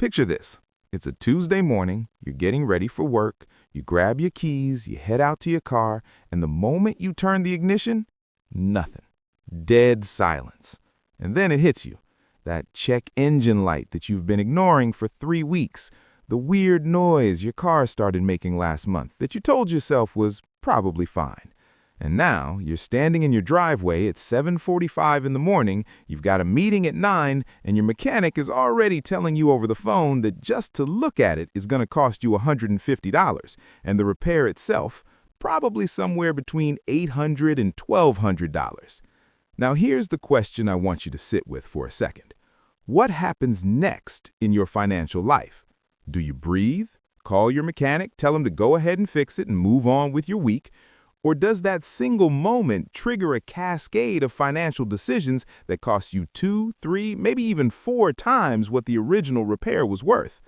Picture this. It's a Tuesday morning, you're getting ready for work, you grab your keys, you head out to your car, and the moment you turn the ignition, nothing. Dead silence. And then it hits you. That check engine light that you've been ignoring for 3 weeks. The weird noise your car started making last month that you told yourself was probably fine. And now you're standing in your driveway at 7:45 in the morning, you've got a meeting at 9, and your mechanic is already telling you over the phone that just to look at it is going to cost you $150, and the repair itself probably somewhere between $800 and $1,200. Now here's the question I want you to sit with for a second. What happens next in your financial life? Do you breathe, call your mechanic, tell him to go ahead and fix it and move on with your week? Or does that single moment trigger a cascade of financial decisions that cost you 2, 3, maybe even 4 times what the original repair was worth?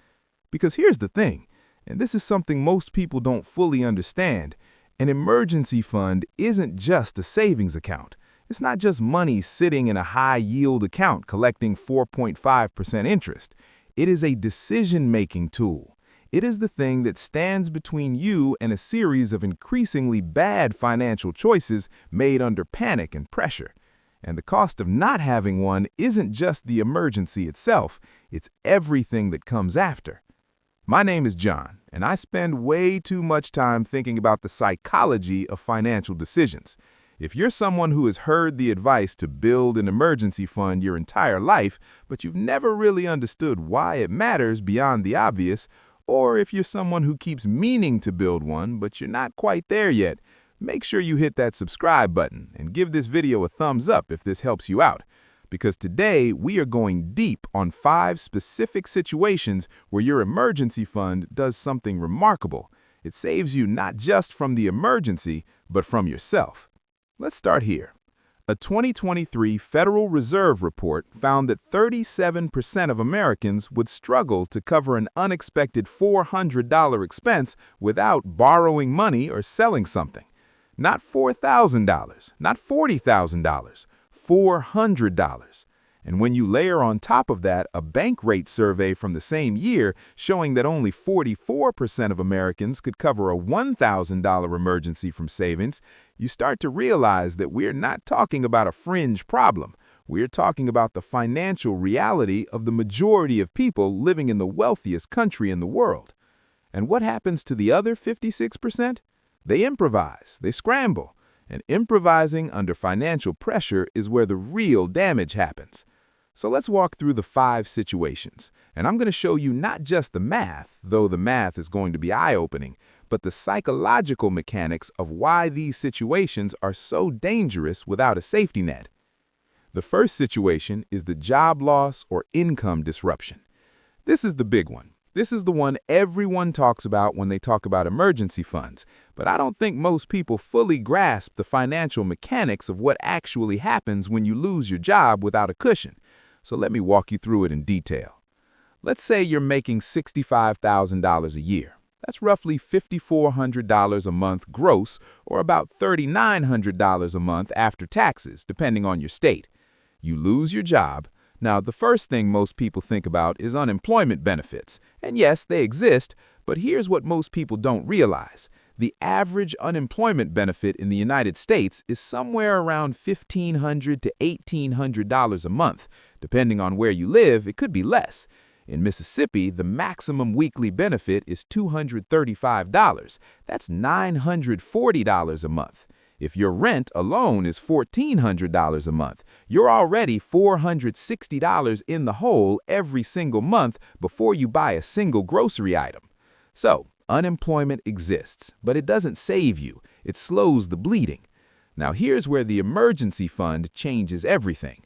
Because here's the thing, and this is something most people don't fully understand, an emergency fund isn't just a savings account. It's not just money sitting in a high-yield account collecting 4.5% interest. It is a decision-making tool. It is the thing that stands between you and a series of increasingly bad financial choices made under panic and pressure. And the cost of not having one isn't just the emergency itself, it's everything that comes after. My name is John, and I spend way too much time thinking about the psychology of financial decisions. If you're someone who has heard the advice to build an emergency fund your entire life, but you've never really understood why it matters beyond the obvious, or if you're someone who keeps meaning to build one, but you're not quite there yet, make sure you hit that subscribe button and give this video a thumbs up if this helps you out. Because today, we are going deep on 5 specific situations where your emergency fund does something remarkable. It saves you not just from the emergency, but from yourself. Let's start here. A 2023 Federal Reserve report found that 37% of Americans would struggle to cover an unexpected $400 expense without borrowing money or selling something. Not $4,000, not $40,000, $400. And when you layer on top of that a Bankrate survey from the same year showing that only 44% of Americans could cover a $1,000 emergency from savings, you start to realize that we're not talking about a fringe problem. We're talking about the financial reality of the majority of people living in the wealthiest country in the world. And what happens to the other 56%? They improvise, they scramble. And improvising under financial pressure is where the real damage happens. So let's walk through the 5 situations, and I'm going to show you not just the math, though the math is going to be eye-opening, but the psychological mechanics of why these situations are so dangerous without a safety net. The first situation is the job loss or income disruption. This is the big one. This is the one everyone talks about when they talk about emergency funds, but I don't think most people fully grasp the financial mechanics of what actually happens when you lose your job without a cushion. So let me walk you through it in detail. Let's say you're making $65,000 a year. That's roughly $5,400 a month gross, or about $3,900 a month after taxes, depending on your state. You lose your job. Now, the first thing most people think about is unemployment benefits. And yes, they exist, but here's what most people don't realize. The average unemployment benefit in the United States is somewhere around $1,500 to $1,800 a month. Depending on where you live, it could be less. In Mississippi, the maximum weekly benefit is $235. That's $940 a month. If your rent alone is $1,400 a month, you're already $460 in the hole every single month before you buy a single grocery item. So, unemployment exists, but it doesn't save you. It slows the bleeding. Now, here's where the emergency fund changes everything.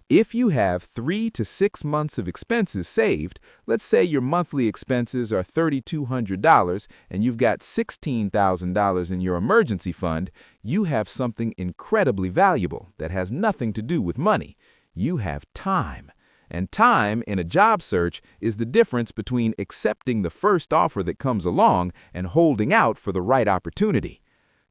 If you have 3 to 6 months of expenses saved, let's say your monthly expenses are $3,200 and you've got $16,000 in your emergency fund, you have something incredibly valuable that has nothing to do with money. You have time. And time in a job search is the difference between accepting the first offer that comes along and holding out for the right opportunity.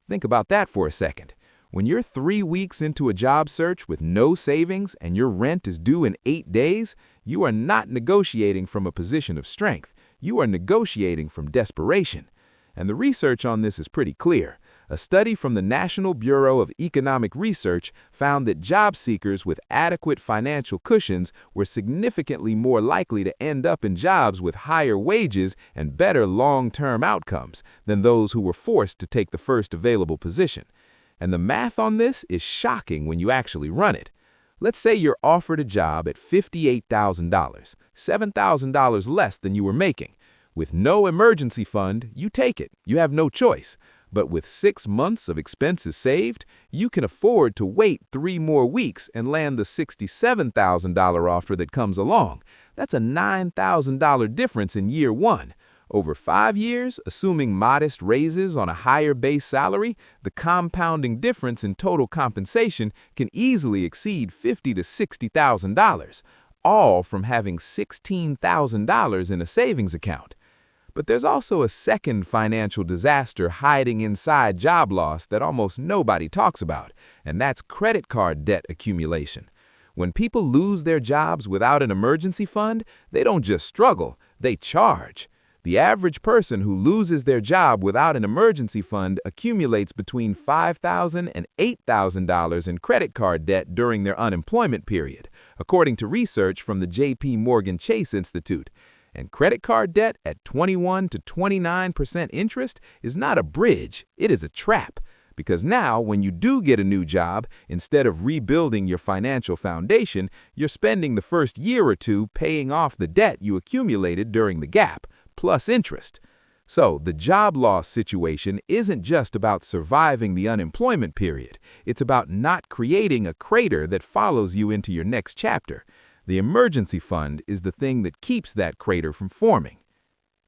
Think about that for a second. When you're 3 weeks into a job search with no savings and your rent is due in 8 days, you are not negotiating from a position of strength. You are negotiating from desperation. And the research on this is pretty clear. A study from the National Bureau of Economic Research found that job seekers with adequate financial cushions were significantly more likely to end up in jobs with higher wages and better long-term outcomes than those who were forced to take the first available position. And the math on this is shocking when you actually run it. Let's say you're offered a job at $58,000, $7,000 less than you were making. With no emergency fund, you take it. You have no choice. But with 6 months of expenses saved, you can afford to wait 3 more weeks and land the $67,000 offer that comes along. That's a $9,000 difference in year 1. Over 5 years, assuming modest raises on a higher base salary, the compounding difference in total compensation can easily exceed $50,000 to $60,000, all from having $16,000 in a savings account. But there's also a second financial disaster hiding inside job loss that almost nobody talks about, and that's credit card debt accumulation. When people lose their jobs without an emergency fund, they don't just struggle, they charge. The average person who loses their job without an emergency fund accumulates between $5,000 and $8,000 in credit card debt during their unemployment period, according to research from the J.P. Morgan Chase Institute. And credit card debt at 21 to 29% interest is not a bridge, it is a trap. Because now, when you do get a new job, instead of rebuilding your financial foundation, you're spending the first year or two paying off the debt you accumulated during the gap, plus interest. So, the job loss situation isn't just about surviving the unemployment period. It's about not creating a crater that follows you into your next chapter. The emergency fund is the thing that keeps that crater from forming.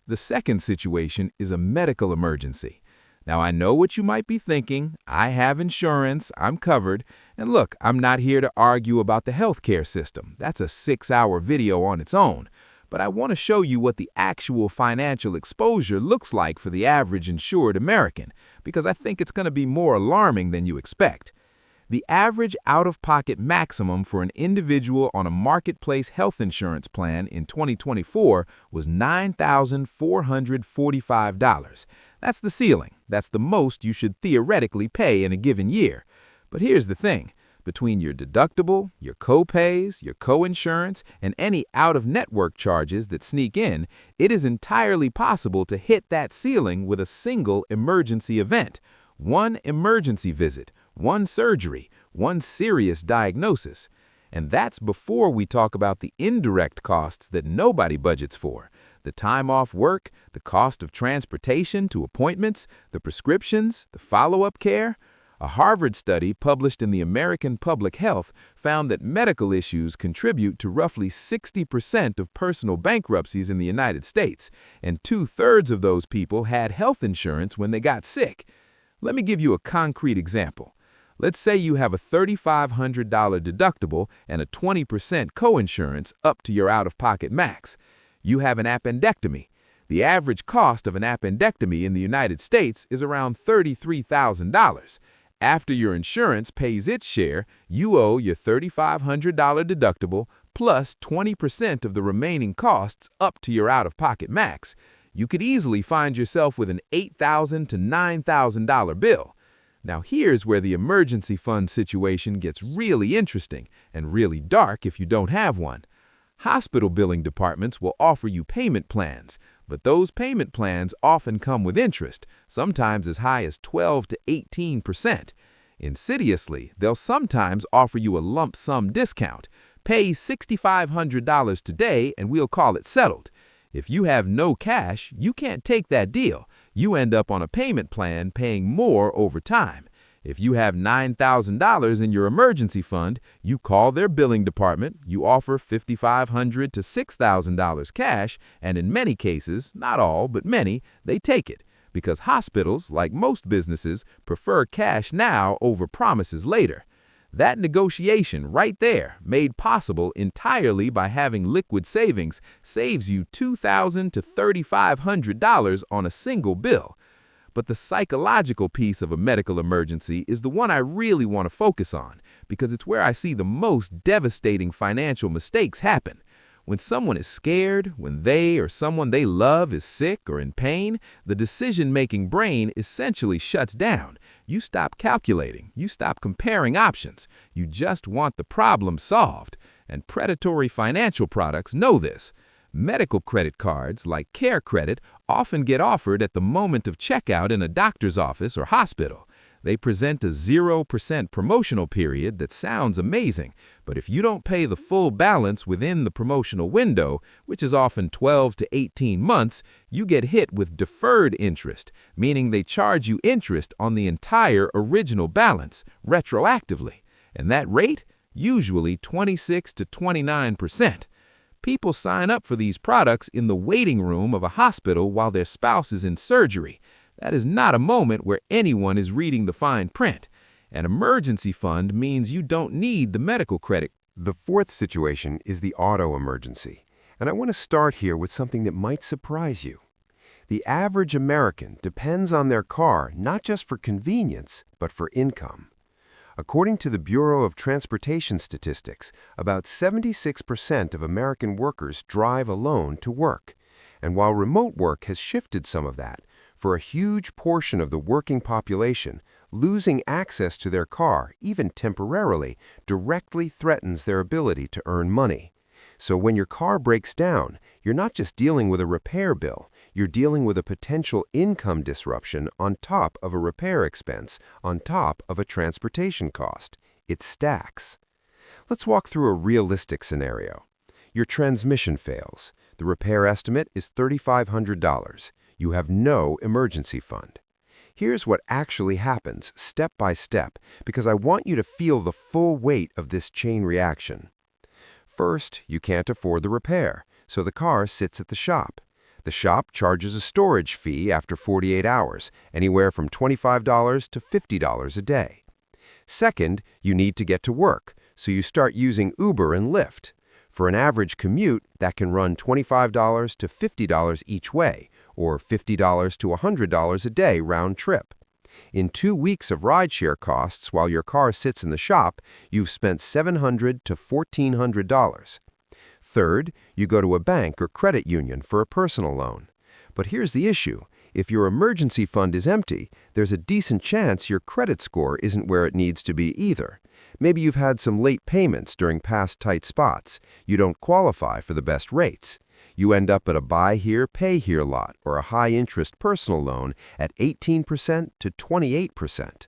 The second situation is a medical emergency. Now, I know what you might be thinking. I have insurance, I'm covered. And look, I'm not here to argue about the healthcare system. That's a 6-hour video on its own. But I want to show you what the actual financial exposure looks like for the average insured American, because I think it's going to be more alarming than you expect. The average out-of-pocket maximum for an individual on a marketplace health insurance plan in 2024 was $9,445. That's the ceiling. That's the most you should theoretically pay in a given year. But here's the thing. Between your deductible, your co-pays, your co-insurance, and any out-of-network charges that sneak in, it is entirely possible to hit that ceiling with a single emergency event. One emergency visit, one surgery, one serious diagnosis. And that's before we talk about the indirect costs that nobody budgets for. The time off work, the cost of transportation to appointments, the prescriptions, the follow-up care. A Harvard study published in the American Public Health found that medical issues contribute to roughly 60% of personal bankruptcies in the United States, and 2/3 of those people had health insurance when they got sick. Let me give you a concrete example. Let's say you have a $3,500 deductible and a 20% coinsurance up to your out-of-pocket max. You have an appendectomy. The average cost of an appendectomy in the United States is around $33,000. After your insurance pays its share, you owe your $3,500 deductible plus 20% of the remaining costs up to your out-of-pocket max. You could easily find yourself with an $8,000 to $9,000 bill. Now here's where the emergency fund situation gets really interesting and really dark if you don't have one. Hospital billing departments will offer you payment plans, but those payment plans often come with interest, sometimes as high as 12 to 18%. Insidiously, they'll sometimes offer you a lump sum discount. Pay $6,500 today and we'll call it settled. If you have no cash, you can't take that deal. You end up on a payment plan paying more over time. If you have $9,000 in your emergency fund, you call their billing department, you offer $5,500 to $6,000 cash, and in many cases, not all, but many, they take it. Because hospitals, like most businesses, prefer cash now over promises later. That negotiation right there, made possible entirely by having liquid savings, saves you $2,000 to $3,500 on a single bill. But the psychological piece of a medical emergency is the one I really want to focus on because it's where I see the most devastating financial mistakes happen. When someone is scared, when they or someone they love is sick or in pain, the decision-making brain essentially shuts down. You stop calculating, you stop comparing options, you just want the problem solved. And predatory financial products know this. Medical credit cards, like Care Credit, often get offered at the moment of checkout in a doctor's office or hospital. They present a 0% promotional period that sounds amazing, but if you don't pay the full balance within the promotional window, which is often 12 to 18 months, you get hit with deferred interest, meaning they charge you interest on the entire original balance, retroactively. And that rate? Usually 26 to 29%. People sign up for these products in the waiting room of a hospital while their spouse is in surgery. That is not a moment where anyone is reading the fine print. An emergency fund means you don't need the medical credit. The fourth situation is the auto emergency, and I want to start here with something that might surprise you. The average American depends on their car not just for convenience, but for income. According to the Bureau of Transportation Statistics, about 76% of American workers drive alone to work. And while remote work has shifted some of that, for a huge portion of the working population, losing access to their car, even temporarily, directly threatens their ability to earn money. So when your car breaks down, you're not just dealing with a repair bill, you're dealing with a potential income disruption on top of a repair expense, on top of a transportation cost. It stacks. Let's walk through a realistic scenario. Your transmission fails. The repair estimate is $3,500. You have no emergency fund. Here's what actually happens step by step, because I want you to feel the full weight of this chain reaction. First, you can't afford the repair, so the car sits at the shop. The shop charges a storage fee after 48 hours, anywhere from $25 to $50 a day. Second, you need to get to work, so you start using Uber and Lyft. For an average commute, that can run $25 to $50 each way, or $50 to $100 a day round trip. In 2 weeks of rideshare costs while your car sits in the shop, you've spent $700 to $1,400. Third, you go to a bank or credit union for a personal loan. But here's the issue. If your emergency fund is empty, there's a decent chance your credit score isn't where it needs to be either. Maybe you've had some late payments during past tight spots. You don't qualify for the best rates. You end up at a buy here, pay here lot or a high-interest personal loan at 18% to 28%.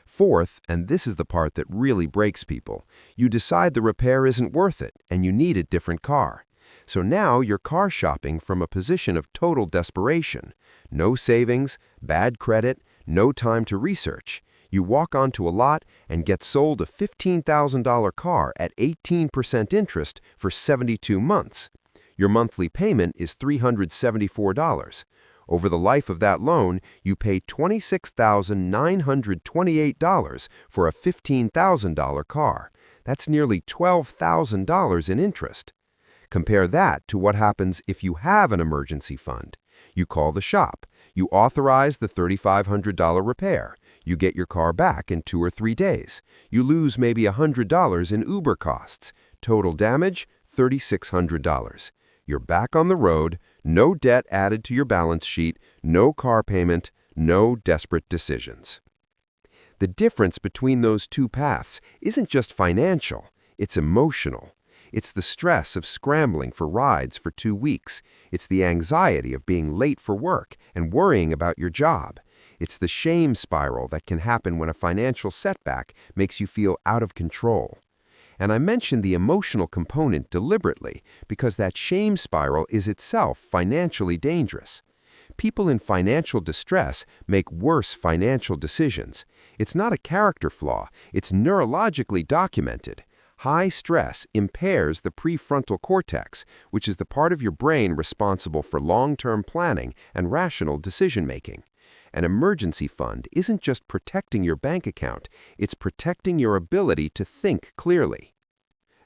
Fourth, and this is the part that really breaks people, you decide the repair isn't worth it and you need a different car. So now you're car shopping from a position of total desperation. No savings, bad credit, no time to research. You walk onto a lot and get sold a $15,000 car at 18% interest for 72 months. Your monthly payment is $374. Over the life of that loan, you pay $26,928 for a $15,000 car. That's nearly $12,000 in interest. Compare that to what happens if you have an emergency fund. You call the shop. You authorize the $3,500 repair. You get your car back in 2 or 3 days. You lose maybe $100 in Uber costs. Total damage, $3,600. You're back on the road, no debt added to your balance sheet, no car payment, no desperate decisions. The difference between those two paths isn't just financial, it's emotional. It's the stress of scrambling for rides for 2 weeks. It's the anxiety of being late for work and worrying about your job. It's the shame spiral that can happen when a financial setback makes you feel out of control. And I mention the emotional component deliberately because that shame spiral is itself financially dangerous. People in financial distress make worse financial decisions. It's not a character flaw, it's neurologically documented. High stress impairs the prefrontal cortex, which is the part of your brain responsible for long-term planning and rational decision-making. An emergency fund isn't just protecting your bank account, it's protecting your ability to think clearly.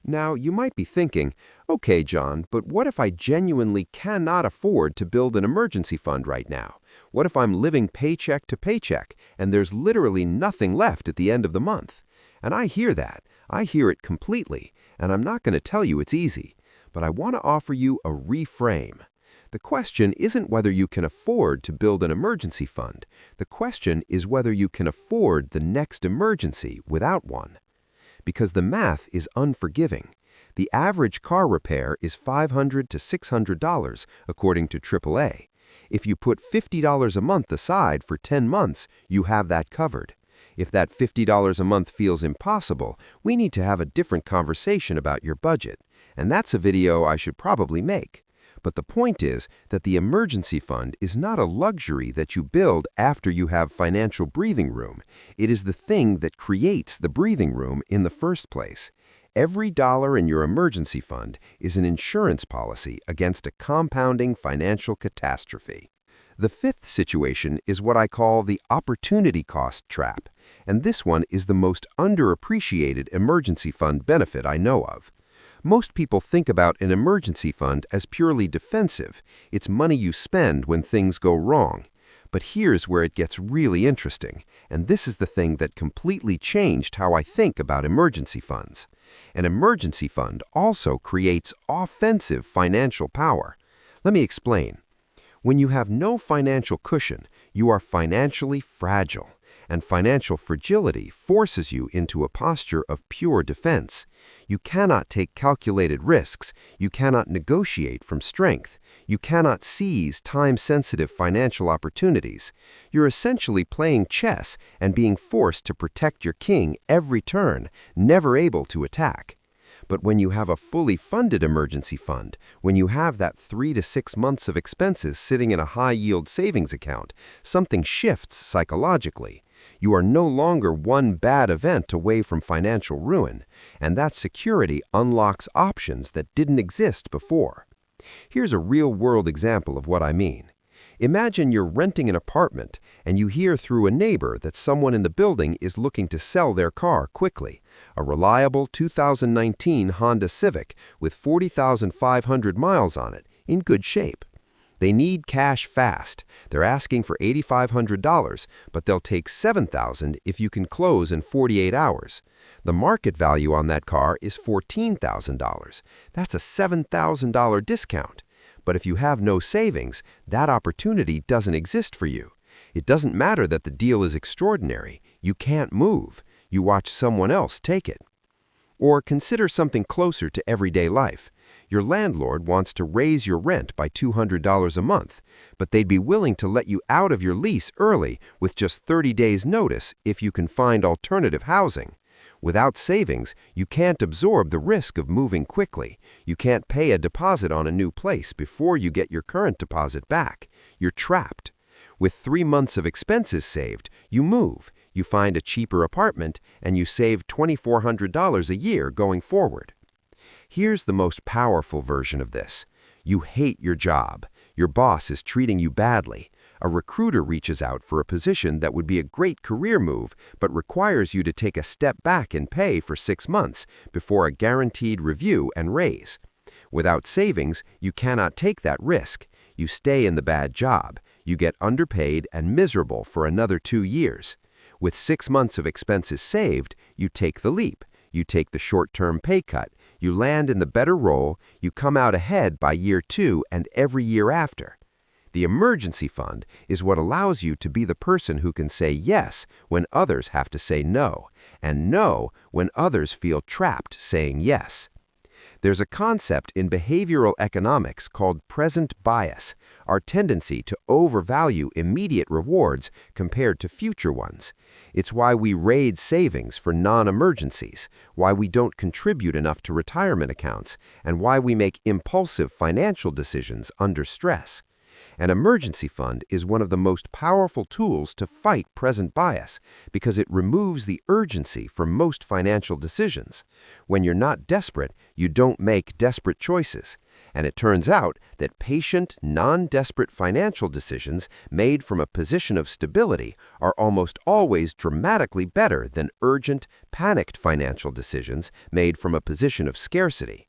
Now, you might be thinking, okay, John, but what if I genuinely cannot afford to build an emergency fund right now? What if I'm living paycheck to paycheck and there's literally nothing left at the end of the month? And I hear that. I hear it completely, and I'm not going to tell you it's easy, but I want to offer you a reframe. The question isn't whether you can afford to build an emergency fund. The question is whether you can afford the next emergency without one. Because the math is unforgiving. The average car repair is $500 to $600, according to AAA. If you put $50 a month aside for 10 months, you have that covered. If that $50 a month feels impossible, we need to have a different conversation about your budget. And that's a video I should probably make. But the point is that the emergency fund is not a luxury that you build after you have financial breathing room. It is the thing that creates the breathing room in the first place. Every dollar in your emergency fund is an insurance policy against a compounding financial catastrophe. The fifth situation is what I call the opportunity cost trap, and this one is the most underappreciated emergency fund benefit I know of. Most people think about an emergency fund as purely defensive. It's money you spend when things go wrong. But here's where it gets really interesting, and this is the thing that completely changed how I think about emergency funds. An emergency fund also creates offensive financial power. Let me explain. When you have no financial cushion, you are financially fragile. And financial fragility forces you into a posture of pure defense. You cannot take calculated risks. You cannot negotiate from strength. You cannot seize time-sensitive financial opportunities. You're essentially playing chess and being forced to protect your king every turn, never able to attack. But when you have a fully funded emergency fund, when you have that 3 to 6 months of expenses sitting in a high-yield savings account, something shifts psychologically. You are no longer one bad event away from financial ruin, and that security unlocks options that didn't exist before. Here's a real-world example of what I mean. Imagine you're renting an apartment and you hear through a neighbor that someone in the building is looking to sell their car quickly, a reliable 2019 Honda Civic with 40,500 miles on it, in good shape. They need cash fast. They're asking for $8,500, but they'll take $7,000 if you can close in 48 hours. The market value on that car is $14,000. That's a $7,000 discount. But if you have no savings, that opportunity doesn't exist for you. It doesn't matter that the deal is extraordinary. You can't move. You watch someone else take it. Or consider something closer to everyday life. Your landlord wants to raise your rent by $200 a month, but they'd be willing to let you out of your lease early with just 30 days' notice if you can find alternative housing. Without savings, you can't absorb the risk of moving quickly. You can't pay a deposit on a new place before you get your current deposit back. You're trapped. With 3 months of expenses saved, you move. You find a cheaper apartment, and you save $2,400 a year going forward. Here's the most powerful version of this. You hate your job. Your boss is treating you badly. A recruiter reaches out for a position that would be a great career move, but requires you to take a step back in pay for 6 months before a guaranteed review and raise. Without savings, you cannot take that risk. You stay in the bad job. You get underpaid and miserable for another 2 years. With 6 months of expenses saved, you take the leap. You take the short-term pay cut. You land in the better role. You come out ahead by year 2 and every year after. The emergency fund is what allows you to be the person who can say yes when others have to say no, and no when others feel trapped saying yes. There's a concept in behavioral economics called present bias, our tendency to overvalue immediate rewards compared to future ones. It's why we raid savings for non-emergencies, why we don't contribute enough to retirement accounts, and why we make impulsive financial decisions under stress. An emergency fund is one of the most powerful tools to fight present bias because it removes the urgency from most financial decisions. When you're not desperate, you don't make desperate choices. And it turns out that patient, non-desperate financial decisions made from a position of stability are almost always dramatically better than urgent, panicked financial decisions made from a position of scarcity.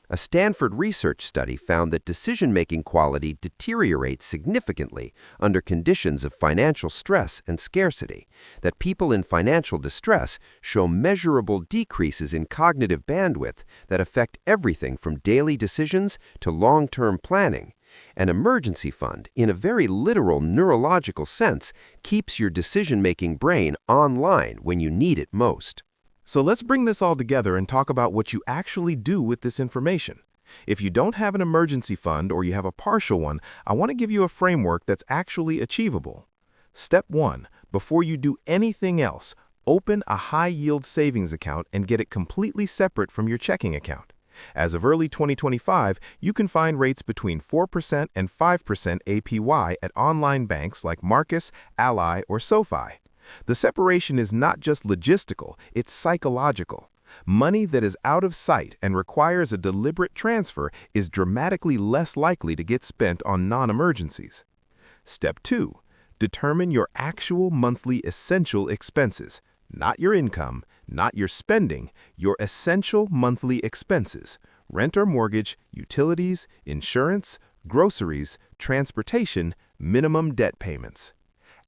A Stanford research study found that decision-making quality deteriorates significantly under conditions of financial stress and scarcity, that people in financial distress show measurable decreases in cognitive bandwidth that affect everything from daily decisions to long-term planning. An emergency fund, in a very literal neurological sense, keeps your decision-making brain online when you need it most. So let's bring this all together and talk about what you actually do with this information. If you don't have an emergency fund or you have a partial one, I want to give you a framework that's actually achievable. Step 1. Before you do anything else, open a high-yield savings account and get it completely separate from your checking account. As of early 2025, you can find rates between 4% and 5% APY at online banks like Marcus, Ally, or SoFi. The separation is not just logistical, it's psychological. Money that is out of sight and requires a deliberate transfer is dramatically less likely to get spent on non-emergencies. Step 2. Determine your actual monthly essential expenses, not your income, not your spending, your essential monthly expenses: rent or mortgage, utilities, insurance, groceries, transportation, minimum debt payments.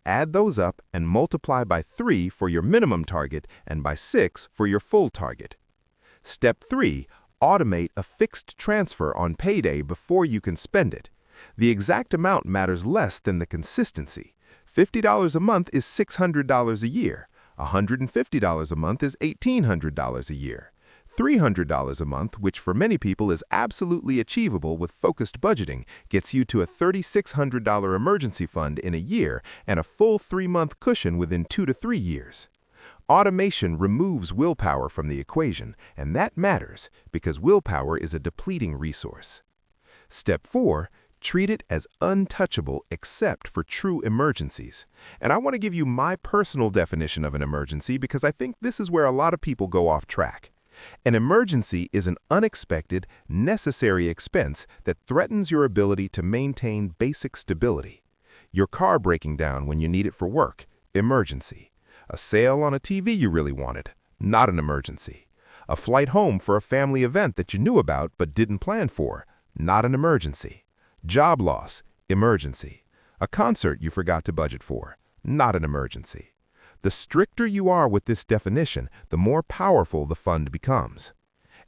Add those up and multiply by 3 for your minimum target and by 6 for your full target. Step 3. Automate a fixed transfer on payday before you can spend it. The exact amount matters less than the consistency. $50 a month is $600 a year. $150 a month is $1,800 a year. $300 a month, which for many people is absolutely achievable with focused budgeting, gets you to a $3,600 emergency fund in a year and a full 3-month cushion within 2 to 3 years. Automation removes willpower from the equation, and that matters because willpower is a depleting resource. Step 4. Treat it as untouchable except for true emergencies. And I want to give you my personal definition of an emergency because I think this is where a lot of people go off track. An emergency is an unexpected, necessary expense that threatens your ability to maintain basic stability. Your car breaking down when you need it for work, emergency. A sale on a TV you really wanted, not an emergency. A flight home for a family event that you knew about but didn't plan for, not an emergency. Job loss, emergency. A concert you forgot to budget for, not an emergency. The stricter you are with this definition, the more powerful the fund becomes.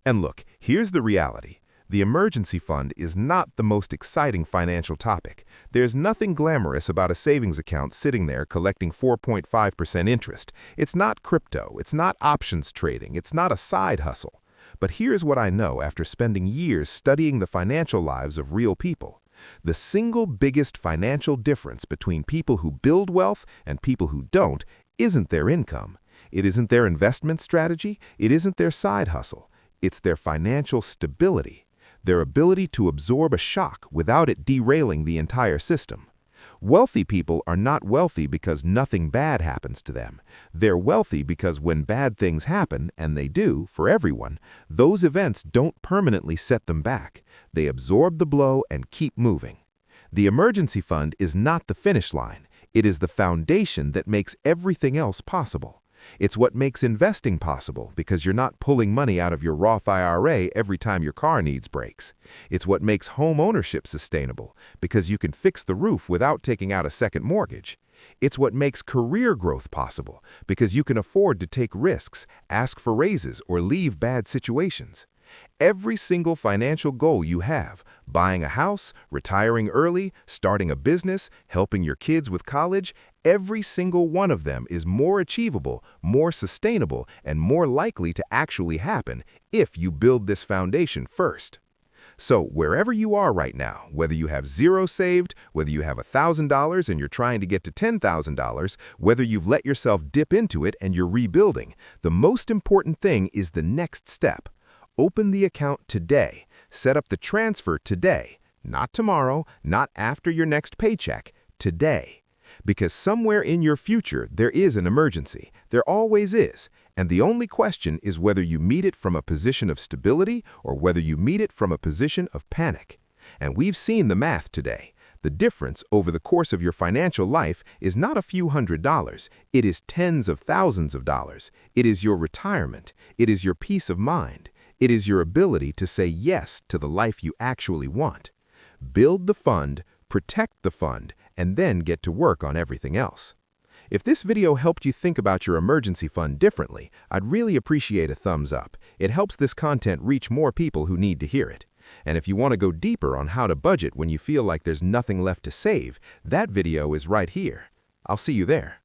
And look, here's the reality. The emergency fund is not the most exciting financial topic. There's nothing glamorous about a savings account sitting there collecting 4.5% interest. It's not crypto, it's not options trading, it's not a side hustle. But here's what I know after spending years studying the financial lives of real people. The single biggest financial difference between people who build wealth and people who don't isn't their income. It isn't their investment strategy. It isn't their side hustle. It's their financial stability, their ability to absorb a shock without it derailing the entire system. Wealthy people are not wealthy because nothing bad happens to them. They're wealthy because when bad things happen, and they do for everyone, those events don't permanently set them back. They absorb the blow and keep moving. The emergency fund is not the finish line. It is the foundation that makes everything else possible. It's what makes investing possible because you're not pulling money out of your Roth IRA every time your car needs brakes. It's what makes home ownership sustainable because you can fix the roof without taking out a second mortgage. It's what makes career growth possible because you can afford to take risks, ask for raises, or leave bad situations. Every single financial goal you have, buying a house, retiring early, starting a business, helping your kids with college, every single one of them is more achievable, more sustainable, and more likely to actually happen if you build this foundation first. So wherever you are right now, whether you have zero saved, whether you have $1,000 and you're trying to get to $10,000, whether you've let yourself dip into it and you're rebuilding, the most important thing is the next step. Open the account today, set up the transfer today, Not tomorrow, not after your next paycheck, today. Because somewhere in your future there is an emergency. There always is. And the only question is whether you meet it from a position of stability or whether you meet it from a position of panic. And we've seen the math today. The difference over the course of your financial life is not a few $100s. It is tens of thousands of dollars. It is your retirement. It is your peace of mind. It is your ability to say yes to the life you actually want. Build the fund, protect the fund, and then get to work on everything else. If this video helped you think about your emergency fund differently, I'd really appreciate a thumbs up. It helps this content reach more people who need to hear it. And if you want to go deeper on how to budget when you feel like there's nothing left to save, that video is right here. I'll see you there.